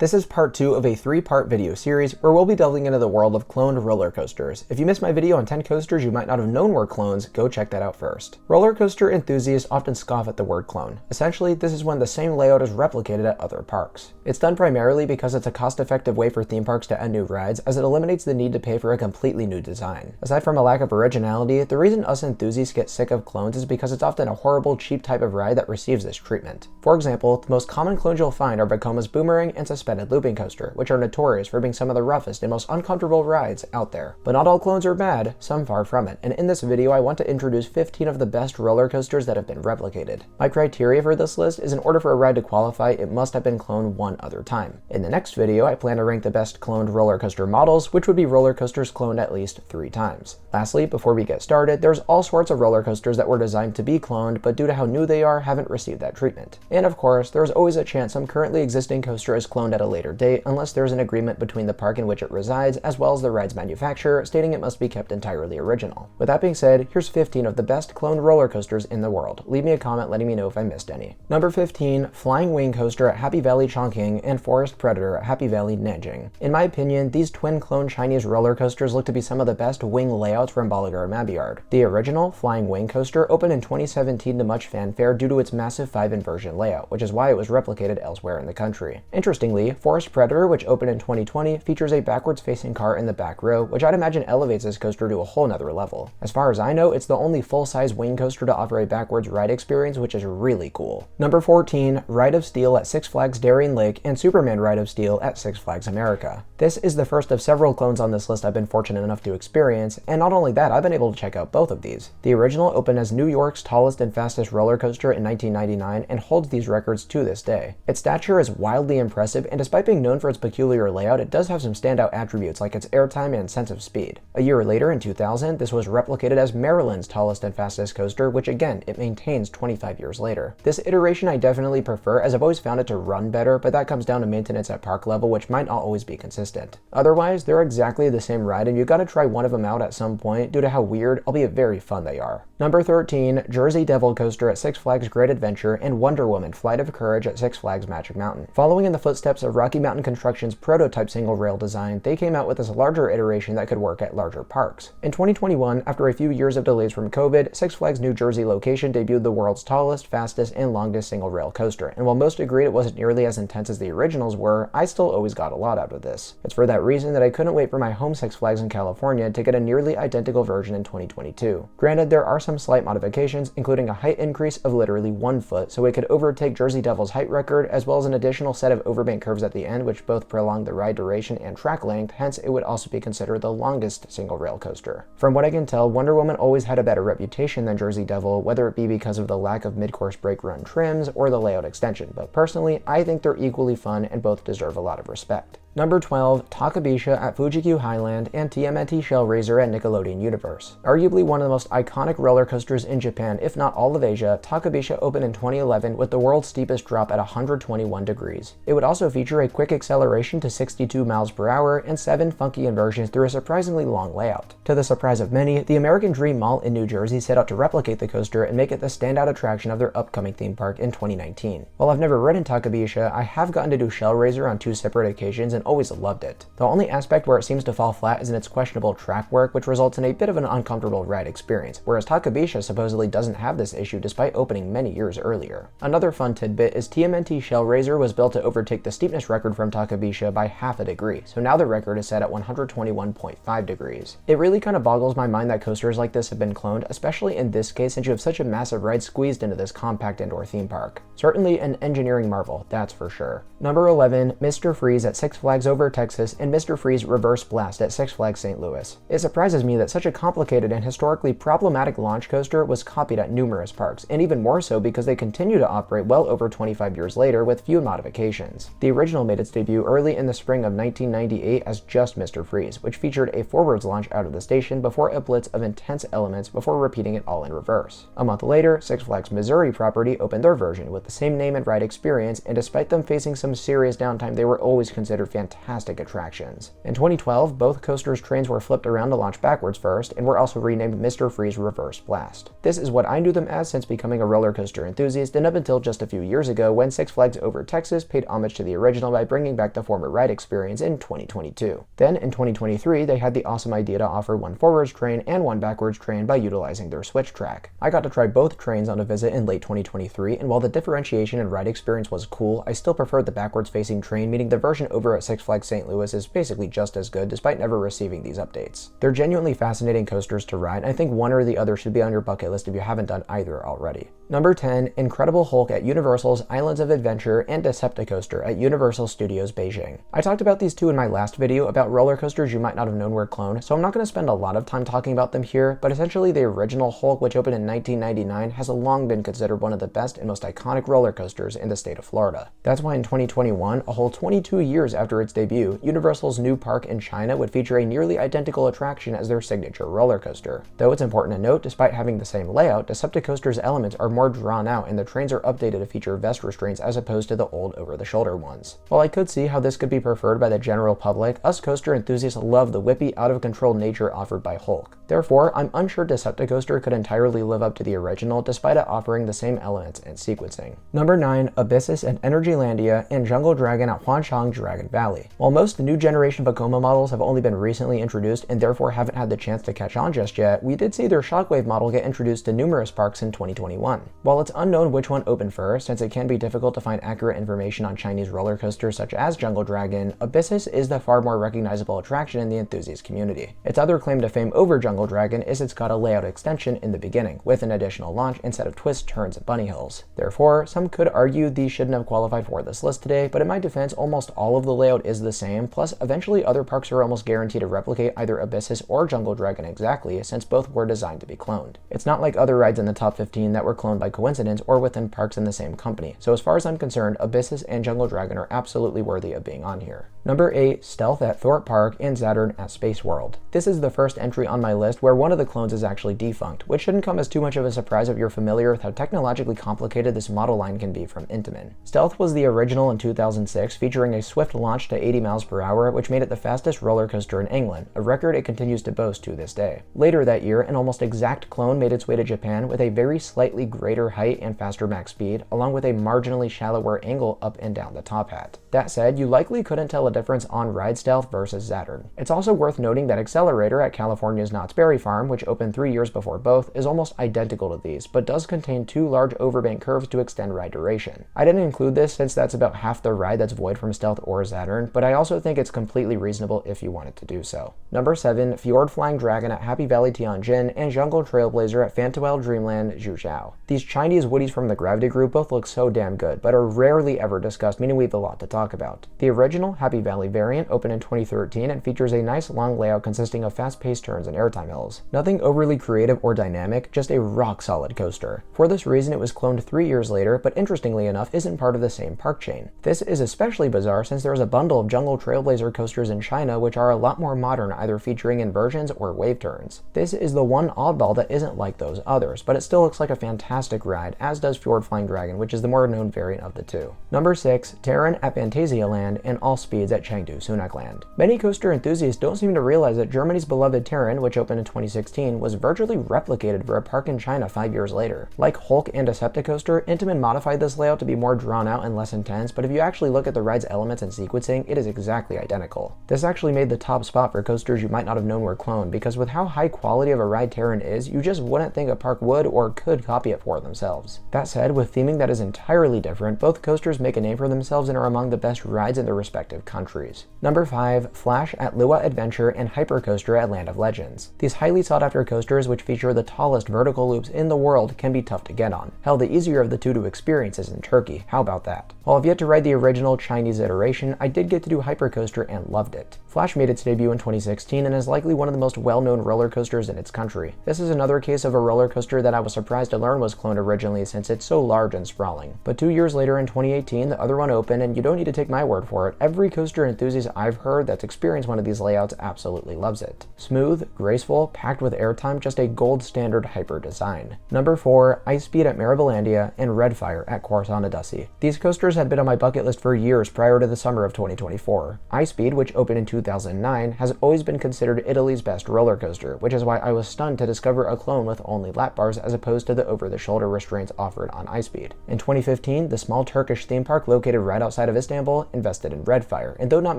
This is part 2 of a 3-part video series where we'll be delving into the world of cloned roller coasters. If you missed my video on 10 coasters you might not have known were clones, go check that out first. Roller coaster enthusiasts often scoff at the word clone. Essentially, this is when the same layout is replicated at other parks. It's done primarily because it's a cost-effective way for theme parks to add new rides, as it eliminates the need to pay for a completely new design. Aside from a lack of originality, the reason us enthusiasts get sick of clones is because it's often a horrible, cheap type of ride that receives this treatment. For example, the most common clones you'll find are Bacoma's Boomerang and Suspended Looping Coaster, which are notorious for being some of the roughest and most uncomfortable rides out there. But not all clones are bad, some far from it, and in this video I want to introduce 15 of the best roller coasters that have been replicated. My criteria for this list is in order for a ride to qualify, it must have been cloned one other time. In the next video, I plan to rank the best cloned roller coaster models, which would be roller coasters cloned at least 3 times. Lastly, before we get started, there's all sorts of roller coasters that were designed to be cloned, but due to how new they are, haven't received that treatment. And of course, there's always a chance some currently existing coaster is cloned at a later date, unless there's an agreement between the park in which it resides, as well as the ride's manufacturer, stating it must be kept entirely original. With that being said, here's 15 of the best cloned roller coasters in the world. Leave me a comment letting me know if I missed any. Number 15, Flying Wing Coaster at Happy Valley Chongqing and Forest Predator at Happy Valley Nanjing. In my opinion, these twin clone Chinese roller coasters look to be some of the best wing layouts from Balagar Mabiyard. The original Flying Wing Coaster opened in 2017 to much fanfare due to its massive 5-inversion layout, which is why it was replicated elsewhere in the country. Interestingly, Forest Predator, which opened in 2020, features a backwards-facing car in the back row, which I'd imagine elevates this coaster to a whole nother level. As far as I know, it's the only full-size wing coaster to offer a backwards ride experience, which is really cool. Number 14, Ride of Steel at Six Flags Darien Lake and Superman Ride of Steel at Six Flags America. This is the first of several clones on this list I've been fortunate enough to experience, and not only that, I've been able to check out both of these. The original opened as New York's tallest and fastest roller coaster in 1999 and holds these records to this day. Its stature is wildly impressive, and despite being known for its peculiar layout, it does have some standout attributes like its airtime and sense of speed. A year later, in 2000, this was replicated as Maryland's tallest and fastest coaster, which again, it maintains 25 years later. This iteration I definitely prefer, as I've always found it to run better, but that comes down to maintenance at park level, which might not always be consistent. Otherwise, they're exactly the same ride, and you gotta try one of them out at some point due to how weird, albeit very fun they are. Number 13, Jersey Devil Coaster at Six Flags Great Adventure and Wonder Woman Flight of Courage at Six Flags Magic Mountain. Following in the footsteps of Rocky Mountain Construction's prototype single rail design, they came out with this larger iteration that could work at larger parks. In 2021, after a few years of delays from COVID, Six Flags New Jersey location debuted the world's tallest, fastest, and longest single rail coaster, and while most agreed it wasn't nearly as intense as the originals were, I still always got a lot out of this. It's for that reason that I couldn't wait for my home Six Flags in California to get a nearly identical version in 2022. Granted, there are some slight modifications, including a height increase of literally 1 foot, so it could overtake Jersey Devil's height record, as well as an additional set of overbank curves at the end, which both prolong the ride duration and track length, hence it would also be considered the longest single rail coaster. From what I can tell, Wonder Woman always had a better reputation than Jersey Devil, whether it be because of the lack of mid-course brake run trims or the layout extension, but personally, I think they're equally fun and both deserve a lot of respect. Number 12, Takabisha at Fuji-Q Highland and TMNT Shellraiser at Nickelodeon Universe. Arguably one of the most iconic roller coasters in Japan, if not all of Asia, Takabisha opened in 2011 with the world's steepest drop at 121 degrees. It would also feature a quick acceleration to 62 miles per hour and 7 funky inversions through a surprisingly long layout. To the surprise of many, the American Dream Mall in New Jersey set out to replicate the coaster and make it the standout attraction of their upcoming theme park in 2019. While I've never ridden Takabisha, I have gotten to do Shellraiser on 2 separate occasions and always loved it. The only aspect where it seems to fall flat is in its questionable track work, which results in a bit of an uncomfortable ride experience, whereas Takabisha supposedly doesn't have this issue despite opening many years earlier. Another fun tidbit is TMNT Shellraiser was built to overtake the steepness record from Takabisha by half a degree, so now the record is set at 121.5 degrees. It really kind of boggles my mind that coasters like this have been cloned, especially in this case since you have such a massive ride squeezed into this compact indoor theme park. Certainly an engineering marvel, that's for sure. Number 11, Mr. Freeze at Six Flags Over Texas and Mr. Freeze Reverse Blast at Six Flags St. Louis. It surprises me that such a complicated and historically problematic launch coaster was copied at numerous parks, and even more so because they continue to operate well over 25 years later with few modifications. The original made its debut early in the spring of 1998 as just Mr. Freeze, which featured a forwards launch out of the station before a blitz of intense elements before repeating it all in reverse. A month later, Six Flags Missouri property opened their version with the same name and ride experience, and despite them facing some serious downtime, they were always considered fantastic fantastic attractions. In 2012, both coasters' trains were flipped around to launch backwards first, and were also renamed Mr. Freeze Reverse Blast. This is what I knew them as since becoming a roller coaster enthusiast, and up until just a few years ago when Six Flags Over Texas paid homage to the original by bringing back the former ride experience in 2022. Then, in 2023, they had the awesome idea to offer one forwards train and one backwards train by utilizing their switch track. I got to try both trains on a visit in late 2023, and while the differentiation and ride experience was cool, I still preferred the backwards-facing train, meaning the version over at Six Flags St. Louis is basically just as good despite never receiving these updates. They're genuinely fascinating coasters to ride, and I think one or the other should be on your bucket list if you haven't done either already. Number 10, Incredible Hulk at Universal's Islands of Adventure and Decepticoaster at Universal Studios Beijing. I talked about these two in my last video about roller coasters you might not have known were cloned, so I'm not going to spend a lot of time talking about them here, but essentially the original Hulk, which opened in 1999, has long been considered one of the best and most iconic roller coasters in the state of Florida. That's why in 2021, a whole 22 years after its debut, Universal's new park in China would feature a nearly identical attraction as their signature roller coaster. Though it's important to note, despite having the same layout, Decepticoaster's elements are more drawn out and the trains are updated to feature vest restraints as opposed to the old over-the-shoulder ones. While I could see how this could be preferred by the general public, us coaster enthusiasts love the whippy, out-of-control nature offered by Hulk. Therefore, I'm unsure Decepticoaster could entirely live up to the original despite it offering the same elements and sequencing. Number 9, Abyssus at Energylandia and Jungle Dragon at Huangshan Dragon Valley. While most new generation Vekoma models have only been recently introduced and therefore haven't had the chance to catch on just yet, we did see their Shockwave model get introduced to numerous parks in 2021. While it's unknown which one opened first, since it can be difficult to find accurate information on Chinese roller coasters such as Jungle Dragon, Abyssus is the far more recognizable attraction in the enthusiast community. Its other claim to fame over Jungle Dragon is it's got a layout extension in the beginning, with an additional launch instead of twists, turns, and bunny hills. Therefore, some could argue these shouldn't have qualified for this list today, but in my defense, almost all of the layout is the same, plus eventually other parks are almost guaranteed to replicate either Abyssus or Jungle Dragon exactly, since both were designed to be cloned. It's not like other rides in the top 15 that were cloned by coincidence or within parks in the same company, so as far as I'm concerned, Abyssus and Jungle Dragon are absolutely worthy of being on here. Number 8, Stealth at Thorpe Park and Zadrun at Space World. This is the first entry on my list where one of the clones is actually defunct, which shouldn't come as too much of a surprise if you're familiar with how technologically complicated this model line can be from Intamin. Stealth was the original in 2006, featuring a swift launch to 80 miles per hour, which made it the fastest roller coaster in England, a record it continues to boast to this day. Later that year, an almost exact clone made its way to Japan with a very slightly greater height and faster max speed, along with a marginally shallower angle up and down the top hat. That said, you likely couldn't tell a difference on ride stealth versus Zadrun. It's also worth noting that Accelerator at California's Knott's Berry Farm, which opened 3 years before both, is almost identical to these, but does contain 2 large overbank curves to extend ride duration. I didn't include this since that's about half the ride that's void from Stealth or Zadrun, but I also think it's completely reasonable if you wanted to do so. Number 7, Fjord Flying Dragon at Happy Valley Tianjin and Jungle Trailblazer at Fantail Dreamland Zhuzhou. These Chinese Woodies from the Gravity Group both look so damn good, but are rarely ever discussed, meaning we have a lot to talk about. The original Happy Valley variant opened in 2013 and features a nice long layout consisting of fast-paced turns and airtime hills. Nothing overly creative or dynamic, just a rock-solid coaster. For this reason, it was cloned 3 years later, but interestingly enough, isn't part of the same park chain. This is especially bizarre since there is a bundle of Jungle Trailblazer coasters in China which are a lot more modern, either featuring inversions or wave turns. This is the one oddball that isn't like those others, but it still looks like a fantastic ride, as does Fjord Flying Dragon, which is the more known variant of the two. Number 6, Taron at Phantasialand and All Speeds at Chengdu Sunakland. Many coaster enthusiasts don't seem to realize that Germany's beloved Taron, which opened in 2016, was virtually replicated for a park in China 5 years later. Like Hulk and Decepticoaster, Intamin modified this layout to be more drawn out and less intense, but if you actually look at the ride's elements and sequencing, it is exactly identical. This actually made the top spot for coasters you might not have known were cloned, because with how high quality of a ride Taron is, you just wouldn't think a park would or could copy it for themselves. That said, with theming that is entirely different, both coasters make a name for themselves and are among the best rides in their respective countries. Number 5, Flash at Lua Adventure and Hypercoaster at Land of Legends. These highly sought after coasters, which feature the tallest vertical loops in the world, can be tough to get on. Hell, the easier of the two to experience is in Turkey. How about that? While I've yet to ride the original Chinese iteration, I did get to do Hypercoaster and loved it. Flash made its debut in 2016 and is likely one of the most well-known roller coasters in its country. This is another case of a roller coaster that I was surprised to learn was cloned originally since it's so large and sprawling. But 2 years later in 2018, the other one opened, and you don't need to take my word for it. Every coaster enthusiast I've heard that's experienced one of these layouts absolutely loves it. Smooth, graceful, packed with airtime, just a gold standard hyper design. Number 4, iSpeed at Maribolandia and Redfire at Quarsanadussi. These coasters had been on my bucket list for years prior to the summer of 2024. iSpeed, which opened in 2009, has always been considered Italy's best roller coaster, which is why I was stunned to discover a clone with only lap bars as opposed to the over-the-shoulder restraints offered on iSpeed. In 2015, the small Turkish theme park located right outside of Istanbul invested in Redfire, and though not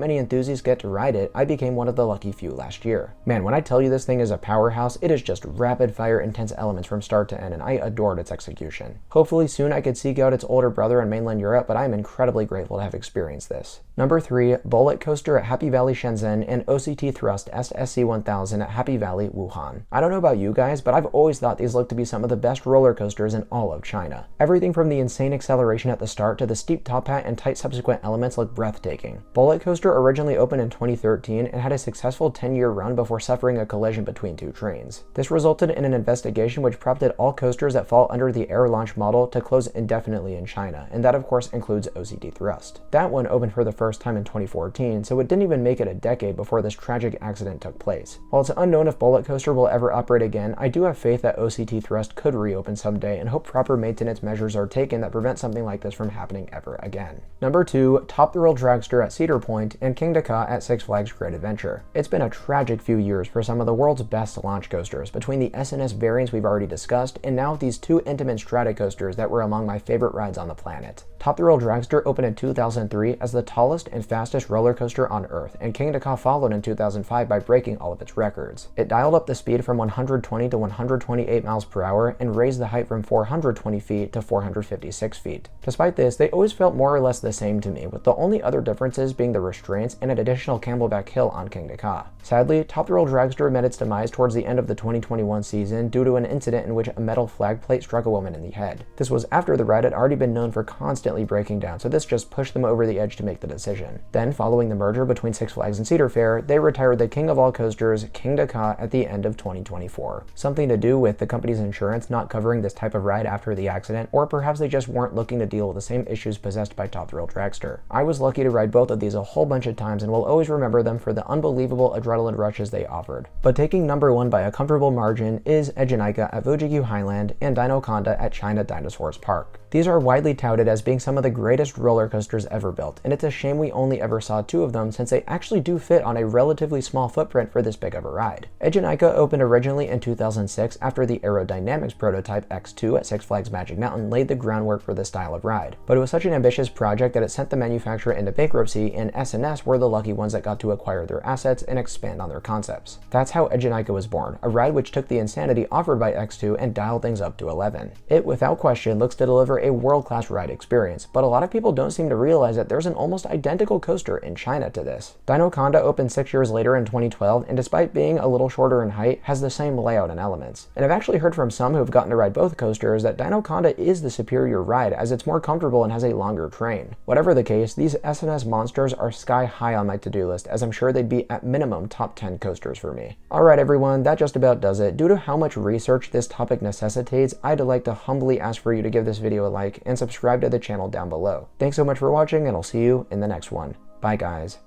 many enthusiasts get to ride it, I became one of the lucky few last year. Man, when I tell you this thing is a powerhouse, it is just rapid-fire intense elements from start to end, and I adored its execution. Hopefully soon I could seek out its older brother in mainland Europe, but I am incredibly grateful to have experienced this. Number 3, Bullet Coaster at Happy Valley Shenzhen and OCT Thrust SSC1000 at Happy Valley Wuhan. I don't know about you guys, but I've always thought these look to be some of the best roller coasters in all of China. Everything from the insane acceleration at the start to the steep top hat and tight subsequent elements look breathtaking. Bullet Coaster originally opened in 2013 and had a successful 10-year run before suffering a collision between two trains. This resulted in an investigation which prompted all coasters that fall under the air launch model to close indefinitely in China, and that of course includes OCT Thrust. That one opened for the first time in 2014, so it didn't even make it a decade before this tragic accident took place. While it's unknown if Bullet Coaster will ever operate again, I do have faith that OCT Thrust could reopen someday and hope proper maintenance measures are taken that prevent something like this from happening ever again. Number 2, Top Thrill Dragster at Cedar Point and Kingda Ka at Six Flags Great Adventure. It's been a tragic few years for some of the world's best launch coasters, between the SNS variants we've already discussed and now these two Intamin strata coasters that were among my favorite rides on the planet. Top Thrill Dragster opened in 2003 as the tallest and fastest roller coaster on Earth, and Kingda Ka followed in 2005 by breaking all of its records. It dialed up the speed from 120 to 128 miles per hour and raised the height from 420 feet to 456 feet. Despite this, they always felt more or less the same to me, with the only other differences being the restraints and an additional camelback hill on Kingda Ka. Sadly, Top Thrill Dragster met its demise towards the end of the 2021 season due to an incident in which a metal flag plate struck a woman in the head. This was after the ride had already been known for constantly breaking down, so this just pushed them over the edge to make the decision. Then, following the merger between Six Flags and Cedar Fair, they retired the king of all coasters, Kingda Ka, at the end of 2024. Something to do with the company's insurance not covering this type of ride after the accident, or perhaps they just weren't looking to deal with the same issues possessed by Top Thrill Dragster. I was lucky to ride both of these a whole bunch of times and will always remember them for the unbelievable adrenaline rushes they offered. But taking number 1 by a comfortable margin is Eejanaika at Fuji-Q Highland and Dino Ka at China Dinosaurs Park. These are widely touted as being some of the greatest roller coasters ever built, and it's a shame we only ever saw 2 of them since they actually do fit on a relatively small footprint for this big of a ride. Eejanaika opened originally in 2006 after the aerodynamics prototype X2 at Six Flags Magic Mountain laid the groundwork for this style of ride. But it was such an ambitious project that it sent the manufacturer into bankruptcy, and SNS were the lucky ones that got to acquire their assets and expand on their concepts. That's how Eejanaika was born, a ride which took the insanity offered by X2 and dialed things up to 11. It, without question, looks to deliver a world-class ride experience, but a lot of people don't seem to realize that there's an almost identical coaster in China to this. Dino Ka opened 6 years later in 2012, and despite being a little shorter in height, has the same layout and elements. And I've actually heard from some who have gotten to ride both coasters that Dino Ka is the superior ride as it's more comfortable and has a longer train. Whatever the case, these SNS monsters are sky high on my to-do list, as I'm sure they'd be at minimum top 10 coasters for me. Alright everyone, that just about does it. Due to how much research this topic necessitates, I'd like to humbly ask for you to give this video a like and subscribe to the channel down below. Thanks so much for watching, and I'll see you in the next one. Bye guys.